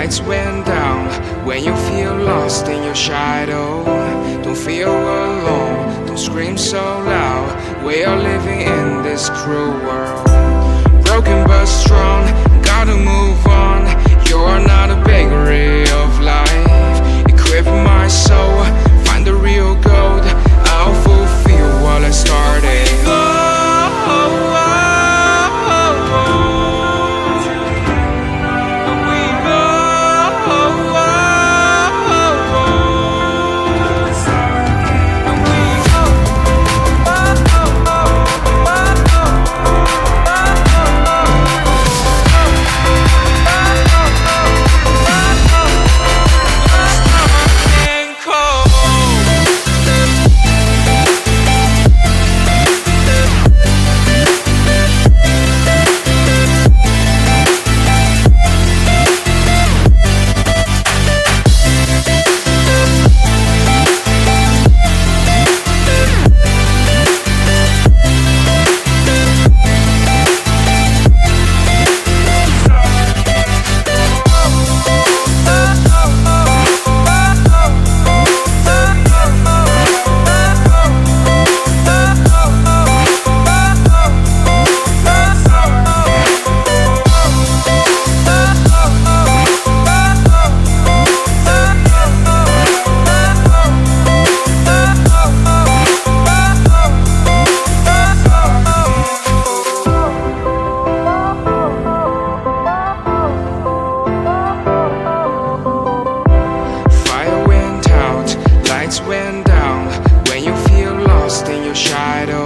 lights went down. When you feel lost in your shadow, don't feel alone, don't scream so loud. We are living in this cruel world, broken but strong, gotta move on. You're not a bakery of life. Equip my soul, find the real gold. I'll fulfill what I started. Went down when you feel lost in your shadow.